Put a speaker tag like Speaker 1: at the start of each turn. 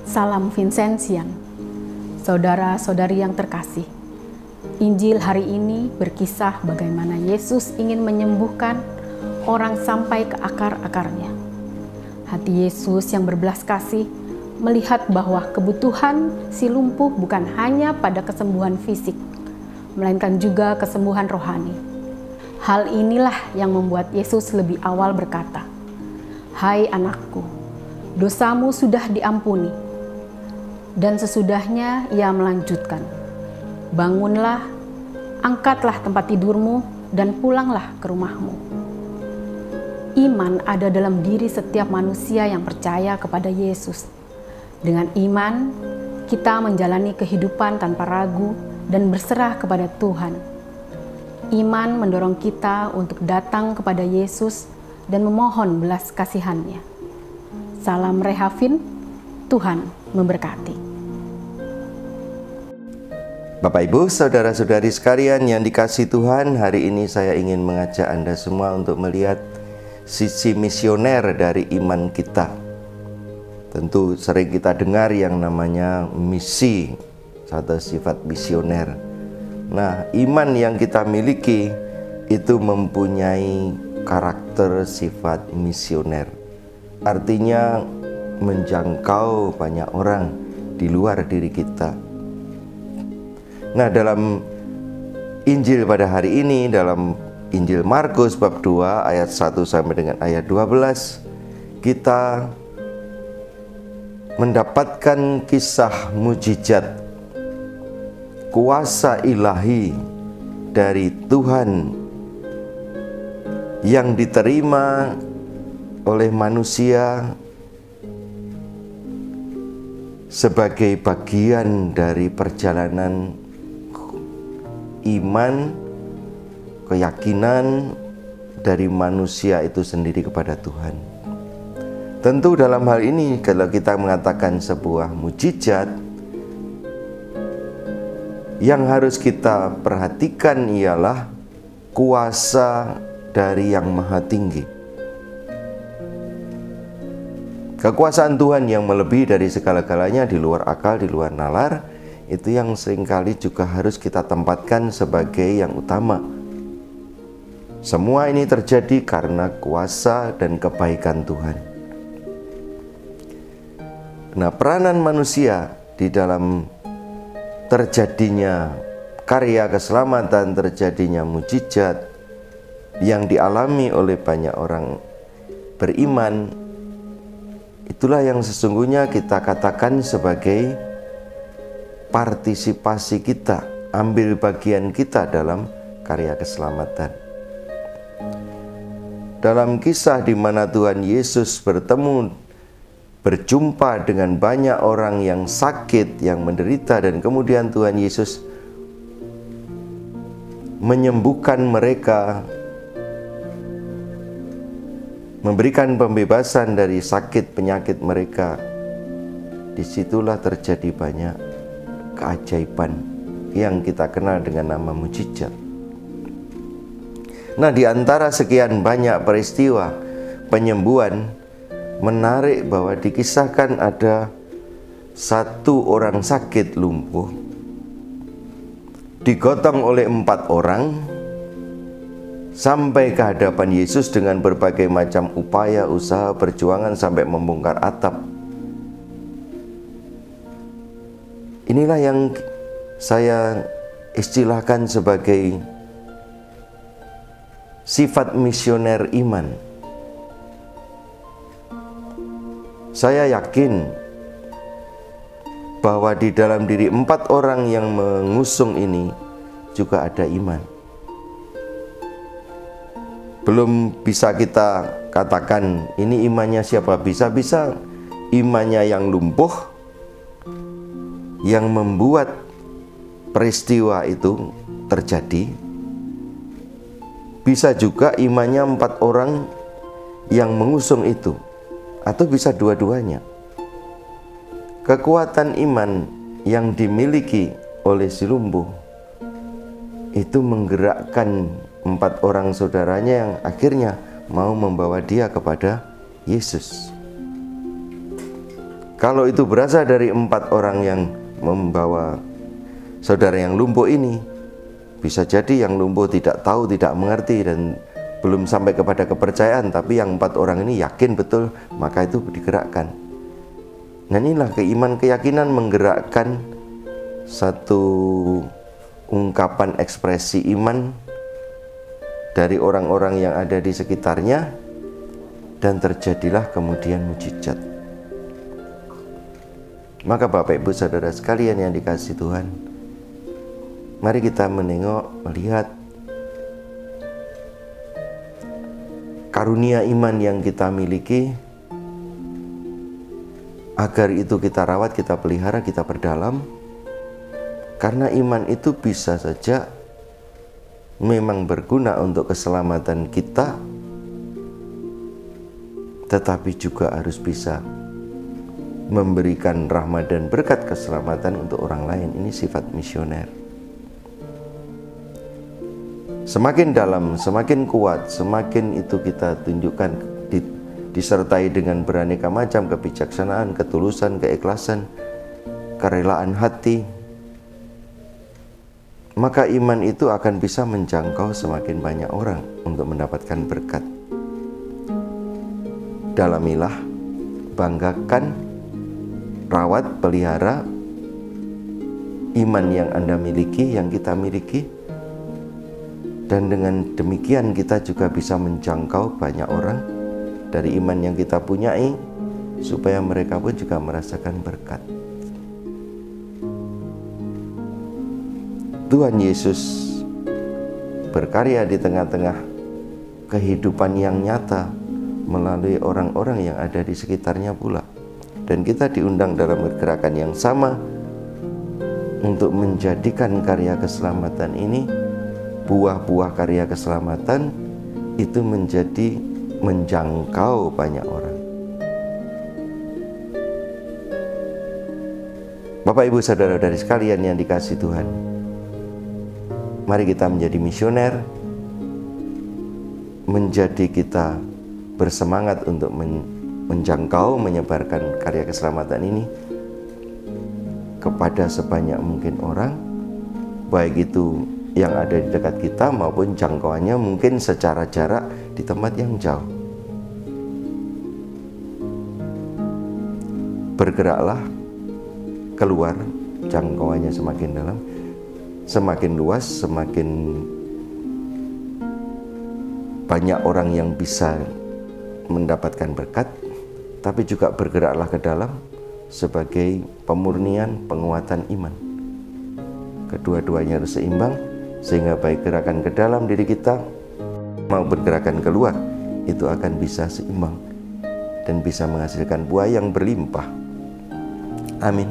Speaker 1: Salam Vincentian, saudara-saudari yang terkasih. Injil hari ini berkisah bagaimana Yesus ingin menyembuhkan orang sampai ke akar-akarnya. Hati Yesus yang berbelas kasih melihat bahwa kebutuhan si lumpuh bukan hanya pada kesembuhan fisik, melainkan juga kesembuhan rohani. Hal inilah yang membuat Yesus lebih awal berkata, "Hai anakku, dosamu sudah diampuni." Dan sesudahnya ia melanjutkan, "Bangunlah, angkatlah tempat tidurmu, dan pulanglah ke rumahmu." Iman ada dalam diri setiap manusia yang percaya kepada Yesus. Dengan iman, kita menjalani kehidupan tanpa ragu dan berserah kepada Tuhan. Iman mendorong kita untuk datang kepada Yesus dan memohon belas kasihan-Nya. Salam Rehavin, Tuhan memberkati.
Speaker 2: Bapak Ibu, saudara-saudari sekalian yang dikasihi Tuhan, hari ini saya ingin mengajak Anda semua untuk melihat sisi misioner dari iman kita. Tentu sering kita dengar yang namanya misi, satu sifat misioner. Nah, iman yang kita miliki itu mempunyai karakter sifat misioner. Artinya menjangkau banyak orang di luar diri kita. Nah, dalam Injil pada hari ini, dalam Injil Markus bab 2 ayat 1 sampai dengan ayat 12, kita mendapatkan kisah mujizat kuasa ilahi dari Tuhan yang diterima oleh manusia sebagai bagian dari perjalanan iman, keyakinan dari manusia itu sendiri kepada Tuhan. Tentu dalam hal ini kalau kita mengatakan sebuah mujizat, yang harus kita perhatikan ialah kuasa dari Yang Maha Tinggi. Kekuasaan Tuhan yang melebihi dari segala-galanya, di luar akal, di luar nalar, itu yang seringkali juga harus kita tempatkan sebagai yang utama. Semua ini terjadi karena kuasa dan kebaikan Tuhan. Nah, peranan manusia di dalam terjadinya karya keselamatan, terjadinya mujizat yang dialami oleh banyak orang beriman, itulah yang sesungguhnya kita katakan sebagai partisipasi kita, ambil bagian kita dalam karya keselamatan. Dalam kisah di mana Tuhan Yesus berjumpa dengan banyak orang yang sakit, yang menderita, dan kemudian Tuhan Yesus menyembuhkan mereka, memberikan pembebasan dari sakit penyakit mereka. Disitulah terjadi banyak keajaiban yang kita kenal dengan nama mujizat. Nah, di antara sekian banyak peristiwa penyembuhan, menarik bahwa dikisahkan ada satu orang sakit lumpuh digotong oleh 4 orang sampai ke hadapan Yesus dengan berbagai macam upaya, usaha, perjuangan sampai membongkar atap. Inilah yang saya istilahkan sebagai sifat misioner iman. Saya yakin bahwa di dalam diri 4 orang yang mengusung ini juga ada iman. Belum bisa kita katakan ini imannya siapa, bisa-bisa imannya yang lumpuh yang membuat peristiwa itu terjadi. Bisa juga imannya 4 orang yang mengusung itu, atau bisa dua-duanya. Kekuatan iman yang dimiliki oleh si lumpuh itu menggerakkan 4 orang saudaranya yang akhirnya mau membawa dia kepada Yesus. Kalau itu berasal dari 4 orang yang membawa saudara yang lumpuh ini, bisa jadi yang lumpuh tidak tahu, tidak mengerti, dan belum sampai kepada kepercayaan, tapi yang 4 orang ini yakin betul, maka itu digerakkan. Nah, inilah keyakinan menggerakkan satu ungkapan ekspresi iman dari orang-orang yang ada di sekitarnya, dan terjadilah kemudian mujizat. Maka Bapak Ibu Saudara sekalian yang dikasihi Tuhan, mari kita melihat karunia iman yang kita miliki, agar itu kita rawat, kita pelihara, kita perdalam. Karena iman itu bisa saja memang berguna untuk keselamatan kita, tetapi juga harus bisa memberikan rahmat dan berkat keselamatan untuk orang lain. Ini sifat misioner. Semakin dalam, semakin kuat, semakin itu kita tunjukkan disertai dengan beraneka macam kebijaksanaan, ketulusan, keikhlasan, kerelaan hati, maka iman itu akan bisa menjangkau semakin banyak orang untuk mendapatkan berkat. Dalamilah, banggakan, rawat, pelihara iman yang Anda miliki, yang kita miliki, dan dengan demikian kita juga bisa menjangkau banyak orang dari iman yang kita punyai, supaya mereka pun juga merasakan berkat. Tuhan Yesus berkarya di tengah-tengah kehidupan yang nyata melalui orang-orang yang ada di sekitarnya pula. Dan kita diundang dalam gerakan yang sama untuk menjadikan karya keselamatan ini, buah-buah karya keselamatan itu menjadi menjangkau banyak orang. Bapak Ibu Saudara-saudari sekalian yang dikasihi Tuhan, mari kita menjadi misioner, menjadi kita bersemangat untuk menjangkau, menyebarkan karya keselamatan ini kepada sebanyak mungkin orang, baik itu yang ada di dekat kita maupun jangkauannya mungkin secara jarak di tempat yang jauh. Bergeraklah keluar, jangkauannya semakin dalam, semakin luas, semakin banyak orang yang bisa mendapatkan berkat, tapi juga bergeraklah ke dalam sebagai pemurnian, penguatan iman. Kedua-duanya harus seimbang, sehingga baik gerakan ke dalam diri kita maupun gerakan keluar itu akan bisa seimbang dan bisa menghasilkan buah yang berlimpah. Amin.